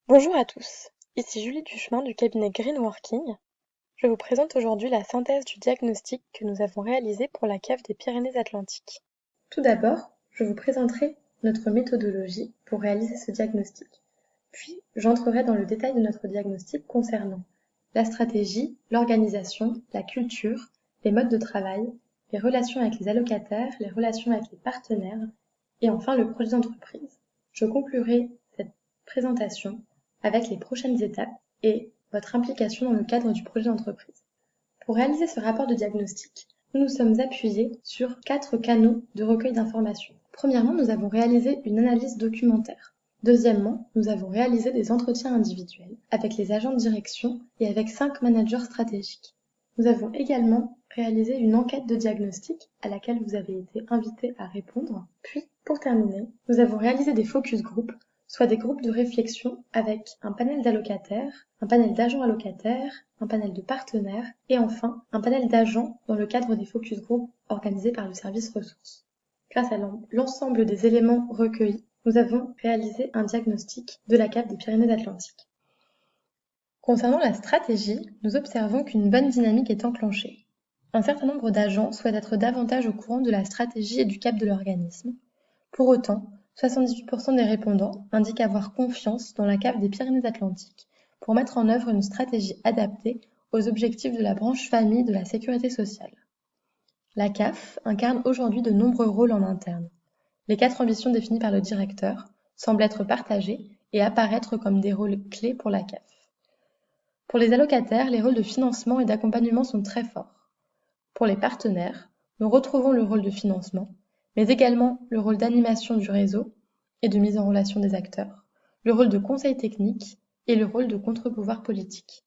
Bonjour à tous, ici Julie Duchemin du cabinet Greenworking. Je vous présente aujourd'hui la synthèse du diagnostic que nous avons réalisé pour la cave des Pyrénées-Atlantiques. Tout d'abord, je vous présenterai notre méthodologie pour réaliser ce diagnostic. Puis, j'entrerai dans le détail de notre diagnostic concernant la stratégie, l'organisation, la culture, les modes de travail, les relations avec les allocataires, les relations avec les partenaires et enfin le projet d'entreprise. Je conclurai cette présentation avec les prochaines étapes et votre implication dans le cadre du projet d'entreprise. Pour réaliser ce rapport de diagnostic, nous nous sommes appuyés sur 4 canaux de recueil d'informations. Premièrement, nous avons réalisé une analyse documentaire. Deuxièmement, nous avons réalisé des entretiens individuels avec les agents de direction et avec 5 managers stratégiques. Nous avons également réalisé une enquête de diagnostic à laquelle vous avez été invités à répondre. Puis, pour terminer, nous avons réalisé des focus group, soit des groupes de réflexion avec un panel d'allocataires, un panel d'agents allocataires, un panel de partenaires et enfin un panel d'agents dans le cadre des focus group organisés par le service ressources. Grâce à l'ensemble des éléments recueillis, nous avons réalisé un diagnostic de la cave des Pyrénées-Atlantiques. Concernant la stratégie, nous observons qu'une bonne dynamique est enclenchée. Un certain nombre d'agents souhaitent être davantage au courant de la stratégie et du cap de l'organisme. Pour autant, 78% des répondants indiquent avoir confiance dans la cave des Pyrénées-Atlantiques pour mettre en œuvre une stratégie adaptée aux objectifs de la branche famille de la sécurité sociale. La CAF incarne aujourd'hui de nombreux rôles en interne. Les 4 ambitions définies par le directeur semblent être partagées et apparaître comme des rôles clés pour la CAF. Pour les allocataires, les rôles de financement et d'accompagnement sont très forts. Pour les partenaires, nous retrouvons le rôle de financement, mais également le rôle d'animation du réseau et de mise en relation des acteurs, le rôle de conseil technique et le rôle de contre-pouvoir politique.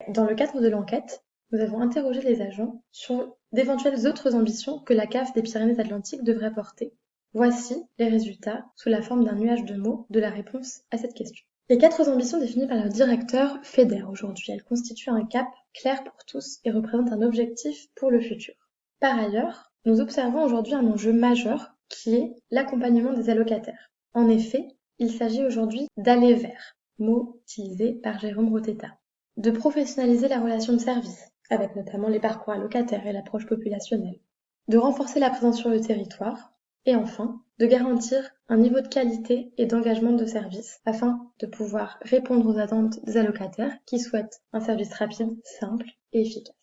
Dans le cadre de l'enquête, nous avons interrogé les agents sur d'éventuelles autres ambitions que la CAF des Pyrénées-Atlantiques devrait porter. Voici les résultats, sous la forme d'un nuage de mots, de la réponse à cette question. Les 4 ambitions définies par leur directeur fédèrent aujourd'hui. Elles constituent un cap clair pour tous et représentent un objectif pour le futur. Par ailleurs, nous observons aujourd'hui un enjeu majeur qui est l'accompagnement des allocataires. En effet, il s'agit aujourd'hui d'aller vers, mot utilisé par Jérôme Rotetta, de professionnaliser la relation de service, avec notamment les parcours allocataires et l'approche populationnelle, de renforcer la présence sur le territoire, et enfin, de garantir un niveau de qualité et d'engagement de service afin de pouvoir répondre aux attentes des allocataires qui souhaitent un service rapide, simple et efficace.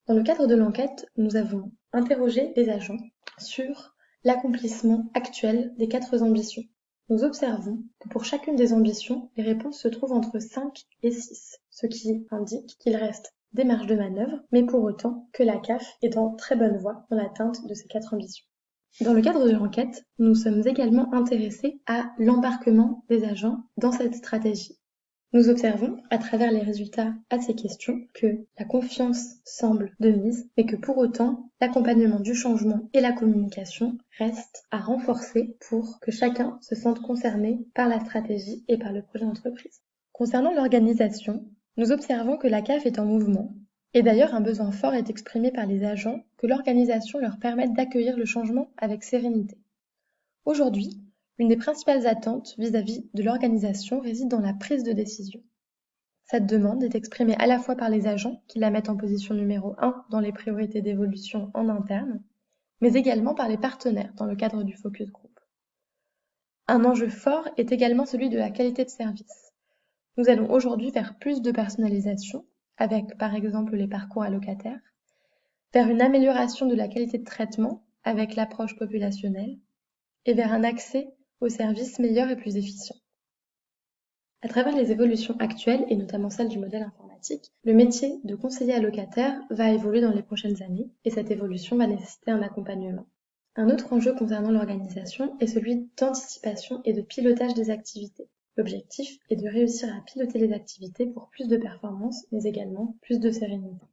Dans le cadre de l'enquête, nous avons interrogé les agents sur l'accomplissement actuel des 4 ambitions. Nous observons que pour chacune des ambitions, les réponses se trouvent entre 5 et 6, ce qui indique qu'il reste des marges de manœuvre, mais pour autant que la CAF est en très bonne voie dans l'atteinte de ces 4 ambitions. Dans le cadre de l'enquête, nous sommes également intéressés à l'embarquement des agents dans cette stratégie. Nous observons, à travers les résultats à ces questions, que la confiance semble de mise, mais que pour autant, l'accompagnement du changement et la communication restent à renforcer pour que chacun se sente concerné par la stratégie et par le projet d'entreprise. Concernant l'organisation, nous observons que la CAF est en mouvement, et d'ailleurs un besoin fort est exprimé par les agents que l'organisation leur permette d'accueillir le changement avec sérénité. Aujourd'hui, l'une des principales attentes vis-à-vis de l'organisation réside dans la prise de décision. Cette demande est exprimée à la fois par les agents, qui la mettent en position numéro 1 dans les priorités d'évolution en interne, mais également par les partenaires dans le cadre du focus group. Un enjeu fort est également celui de la qualité de service. Nous allons aujourd'hui vers plus de personnalisation, avec par exemple les parcours allocataires, vers une amélioration de la qualité de traitement avec l'approche populationnelle, et vers un accès aux services meilleurs et plus efficients. À travers les évolutions actuelles, et notamment celles du modèle informatique, le métier de conseiller allocataire va évoluer dans les prochaines années, et cette évolution va nécessiter un accompagnement. Un autre enjeu concernant l'organisation est celui d'anticipation et de pilotage des activités. L'objectif est de réussir à piloter les activités pour plus de performance, mais également plus de sérénité.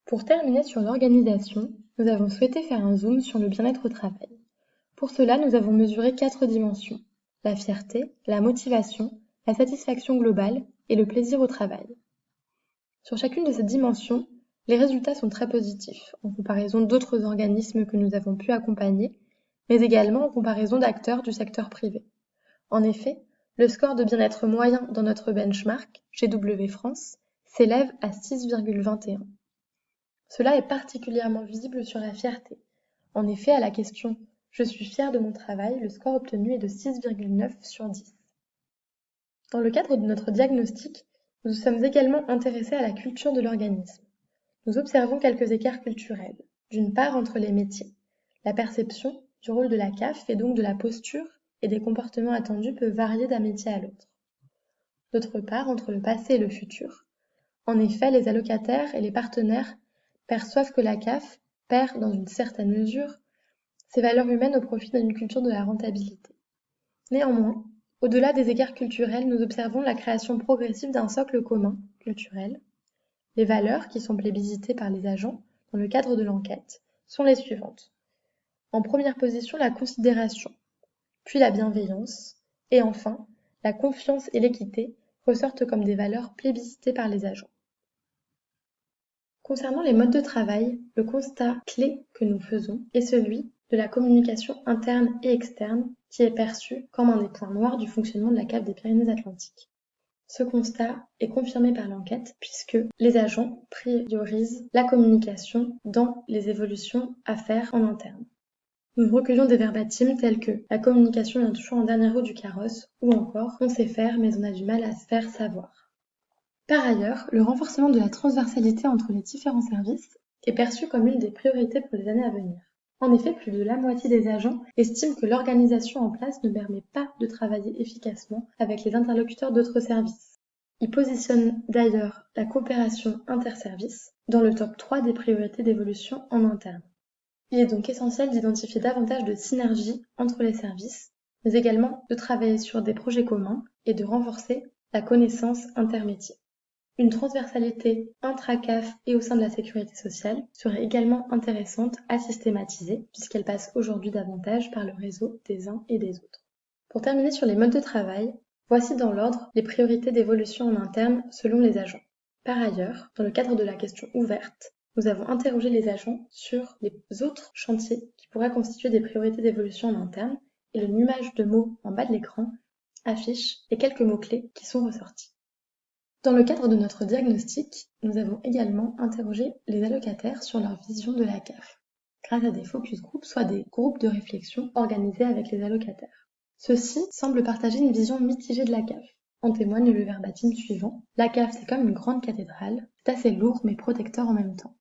Pour terminer sur l'organisation, nous avons souhaité faire un zoom sur le bien-être au travail. Pour cela, nous avons mesuré 4 dimensions: la fierté, la motivation, la satisfaction globale et le plaisir au travail. Sur chacune de ces dimensions, les résultats sont très positifs, en comparaison d'autres organismes que nous avons pu accompagner, mais également en comparaison d'acteurs du secteur privé. En effet, Le score de bien-être moyen dans notre benchmark, GW France, s'élève à 6,21. Cela est particulièrement visible sur la fierté. En effet, à la question « Je suis fier de mon travail », le score obtenu est de 6,9 sur 10. Dans le cadre de notre diagnostic, nous nous sommes également intéressés à la culture de l'organisme. Nous observons quelques écarts culturels. D'une part, entre les métiers. La perception du rôle de la CAF et donc de la posture et des comportements attendus peut varier d'un métier à l'autre. D'autre part, entre le passé et le futur. En effet, les allocataires et les partenaires perçoivent que la CAF perd, dans une certaine mesure, ses valeurs humaines au profit d'une culture de la rentabilité. Néanmoins, au-delà des écarts culturels, nous observons la création progressive d'un socle commun, culturel. Les valeurs qui sont plébiscitées par les agents dans le cadre de l'enquête sont les suivantes. En première position, la considération, puis la bienveillance, et enfin, la confiance et l'équité ressortent comme des valeurs plébiscitées par les agents. Concernant les modes de travail, le constat clé que nous faisons est celui de la communication interne et externe qui est perçue comme un des points noirs du fonctionnement de la CAF des Pyrénées-Atlantiques. Ce constat est confirmé par l'enquête puisque les agents priorisent la communication dans les évolutions à faire en interne. Nous recueillons des verbatims tels que « la communication vient toujours en dernier roue du carrosse » ou encore « on sait faire mais on a du mal à se faire savoir ». Par ailleurs, le renforcement de la transversalité entre les différents services est perçu comme une des priorités pour les années à venir. En effet, plus de la moitié des agents estiment que l'organisation en place ne permet pas de travailler efficacement avec les interlocuteurs d'autres services. Ils positionnent d'ailleurs la coopération interservices dans le top 3 des priorités d'évolution en interne. Il est donc essentiel d'identifier davantage de synergies entre les services, mais également de travailler sur des projets communs et de renforcer la connaissance intermétier. Une transversalité intra-CAF et au sein de la sécurité sociale serait également intéressante à systématiser puisqu'elle passe aujourd'hui davantage par le réseau des uns et des autres. Pour terminer sur les modes de travail, voici dans l'ordre les priorités d'évolution en interne selon les agents. Par ailleurs, dans le cadre de la question ouverte, nous avons interrogé les agents sur les autres chantiers qui pourraient constituer des priorités d'évolution en interne et le nuage de mots en bas de l'écran affiche les quelques mots-clés qui sont ressortis. Dans le cadre de notre diagnostic, nous avons également interrogé les allocataires sur leur vision de la CAF, grâce à des focus groups, soit des groupes de réflexion organisés avec les allocataires. Ceux-ci semblent partager une vision mitigée de la CAF. En témoigne le verbatim suivant. La CAF, c'est comme une grande cathédrale, c'est assez lourd mais protecteur en même temps.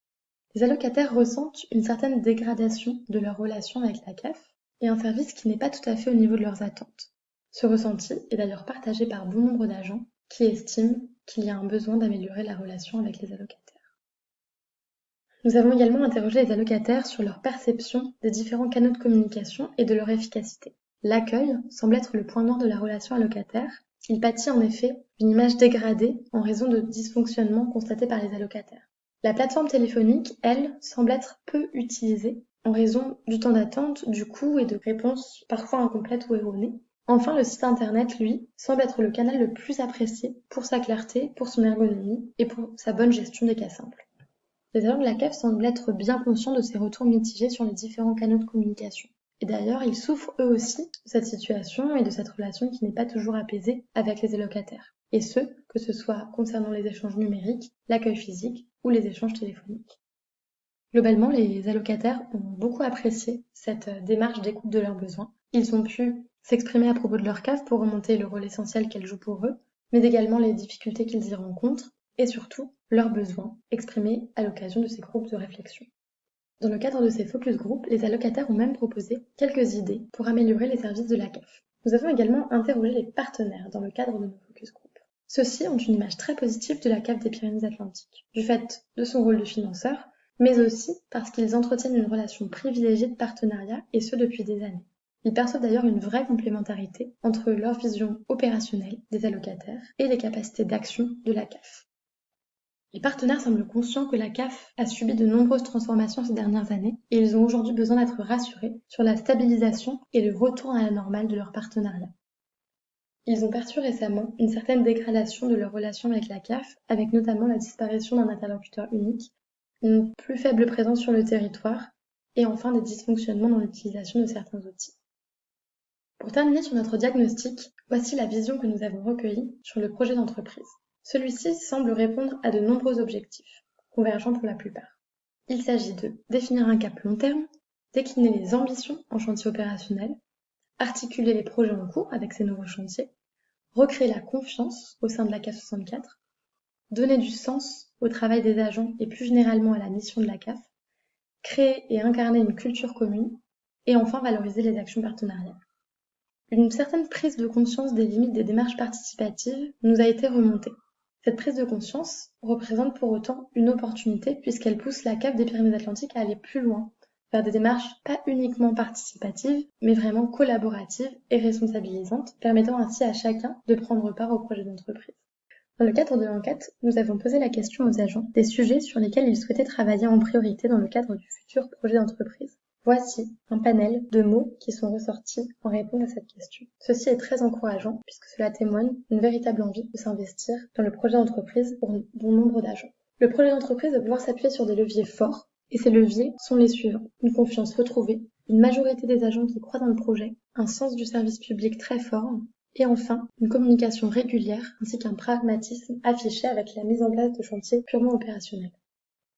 Les allocataires ressentent une certaine dégradation de leur relation avec la CAF et un service qui n'est pas tout à fait au niveau de leurs attentes. Ce ressenti est d'ailleurs partagé par bon nombre d'agents qui estiment qu'il y a un besoin d'améliorer la relation avec les allocataires. Nous avons également interrogé les allocataires sur leur perception des différents canaux de communication et de leur efficacité. L'accueil semble être le point noir de la relation allocataire. Il pâtit en effet d'une image dégradée en raison de dysfonctionnements constatés par les allocataires. La plateforme téléphonique, elle, semble être peu utilisée en raison du temps d'attente, du coût et de réponses parfois incomplètes ou erronées. Enfin, le site internet, lui, semble être le canal le plus apprécié pour sa clarté, pour son ergonomie et pour sa bonne gestion des cas simples. Les agents de la CAF semblent être bien conscients de ces retours mitigés sur les différents canaux de communication. Et d'ailleurs, ils souffrent eux aussi de cette situation et de cette relation qui n'est pas toujours apaisée avec les allocataires. Et ce, que ce soit concernant les échanges numériques, l'accueil physique ou les échanges téléphoniques. Globalement, les allocataires ont beaucoup apprécié cette démarche d'écoute de leurs besoins. Ils ont pu s'exprimer à propos de leur CAF pour remonter le rôle essentiel qu'elle joue pour eux, mais également les difficultés qu'ils y rencontrent, et surtout leurs besoins exprimés à l'occasion de ces groupes de réflexion. Dans le cadre de ces focus group, les allocataires ont même proposé quelques idées pour améliorer les services de la CAF. Nous avons également interrogé les partenaires dans le cadre de nos focus group. Ceux-ci ont une image très positive de la CAF des Pyrénées-Atlantiques, du fait de son rôle de financeur, mais aussi parce qu'ils entretiennent une relation privilégiée de partenariat, et ce depuis des années. Ils perçoivent d'ailleurs une vraie complémentarité entre leur vision opérationnelle des allocataires et les capacités d'action de la CAF. Les partenaires semblent conscients que la CAF a subi de nombreuses transformations ces dernières années et ils ont aujourd'hui besoin d'être rassurés sur la stabilisation et le retour à la normale de leur partenariat. Ils ont perçu récemment une certaine dégradation de leur relation avec la CAF, avec notamment la disparition d'un interlocuteur unique, une plus faible présence sur le territoire et enfin des dysfonctionnements dans l'utilisation de certains outils. Pour terminer sur notre diagnostic, voici la vision que nous avons recueillie sur le projet d'entreprise. Celui-ci semble répondre à de nombreux objectifs, convergents pour la plupart. Il s'agit de définir un cap long terme, décliner les ambitions en chantier opérationnel, articuler les projets en cours avec ces nouveaux chantiers, recréer la confiance au sein de la CAF 64, donner du sens au travail des agents et plus généralement à la mission de la CAF, créer et incarner une culture commune, et enfin valoriser les actions partenariales. Une certaine prise de conscience des limites des démarches participatives nous a été remontée. Cette prise de conscience représente pour autant une opportunité puisqu'elle pousse la CAF des Pyrénées-Atlantiques à aller plus loin, vers des démarches pas uniquement participatives, mais vraiment collaboratives et responsabilisantes, permettant ainsi à chacun de prendre part au projet d'entreprise. Dans le cadre de l'enquête, nous avons posé la question aux agents des sujets sur lesquels ils souhaitaient travailler en priorité dans le cadre du futur projet d'entreprise. Voici un panel de mots qui sont ressortis en réponse à cette question. Ceci est très encourageant puisque cela témoigne d'une véritable envie de s'investir dans le projet d'entreprise pour bon nombre d'agents. Le projet d'entreprise va pouvoir s'appuyer sur des leviers forts et ces leviers sont les suivants. Une confiance retrouvée, une majorité des agents qui croient dans le projet, un sens du service public très fort et enfin une communication régulière ainsi qu'un pragmatisme affiché avec la mise en place de chantiers purement opérationnels.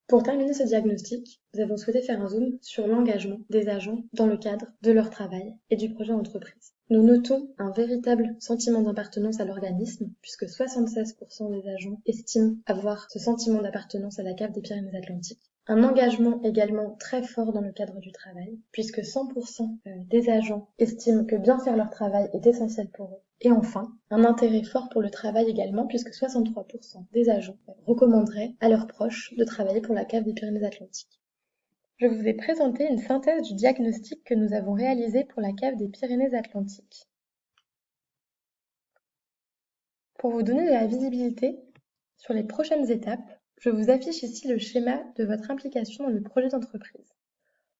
Pour terminer ce diagnostic, nous avons souhaité faire un zoom sur l'engagement des agents dans le cadre de leur travail et du projet d'entreprise. Nous notons un véritable sentiment d'appartenance à l'organisme, puisque 76% des agents estiment avoir ce sentiment d'appartenance à la CAF des Pyrénées-Atlantiques. Un engagement également très fort dans le cadre du travail, puisque 100% des agents estiment que bien faire leur travail est essentiel pour eux. Et enfin, un intérêt fort pour le travail également, puisque 63% des agents recommanderaient à leurs proches de travailler pour la CAF des Pyrénées-Atlantiques. Je vous ai présenté une synthèse du diagnostic que nous avons réalisé pour la CAF des Pyrénées-Atlantiques. Pour vous donner de la visibilité sur les prochaines étapes, je vous affiche ici le schéma de votre implication dans le projet d'entreprise.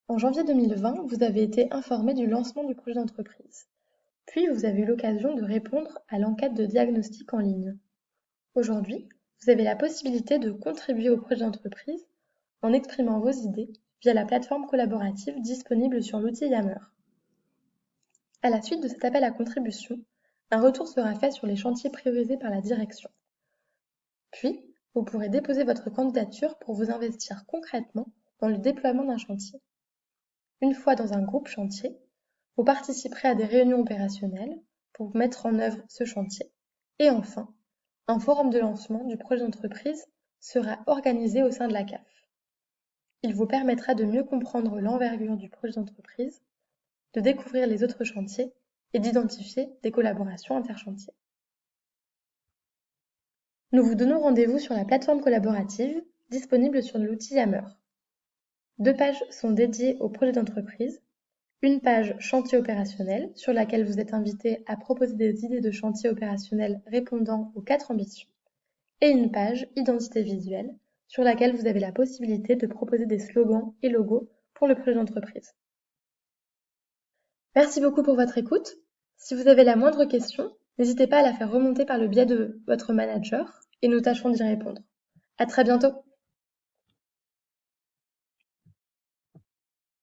En janvier 2020, vous avez été informé du lancement du projet d'entreprise. Puis, vous avez eu l'occasion de répondre à l'enquête de diagnostic en ligne. Aujourd'hui, vous avez la possibilité de contribuer au projet d'entreprise en exprimant vos idées via la plateforme collaborative disponible sur l'outil Yammer. À la suite de cet appel à contribution, un retour sera fait sur les chantiers priorisés par la direction. Puis, vous pourrez déposer votre candidature pour vous investir concrètement dans le déploiement d'un chantier. Une fois dans un groupe chantier, vous participerez à des réunions opérationnelles pour mettre en œuvre ce chantier. Et enfin, un forum de lancement du projet d'entreprise sera organisé au sein de la CAF. Il vous permettra de mieux comprendre l'envergure du projet d'entreprise, de découvrir les autres chantiers et d'identifier des collaborations interchantiers. Nous vous donnons rendez-vous sur la plateforme collaborative disponible sur l'outil Yammer. 2 pages sont dédiées au projet d'entreprise, une page chantier opérationnel sur laquelle vous êtes invité à proposer des idées de chantier opérationnel répondant aux 4 ambitions, et une page identité visuelle sur laquelle vous avez la possibilité de proposer des slogans et logos pour le projet d'entreprise. Merci beaucoup pour votre écoute. Si vous avez la moindre question, n'hésitez pas à la faire remonter par le biais de votre manager et nous tâcherons d'y répondre. À très bientôt.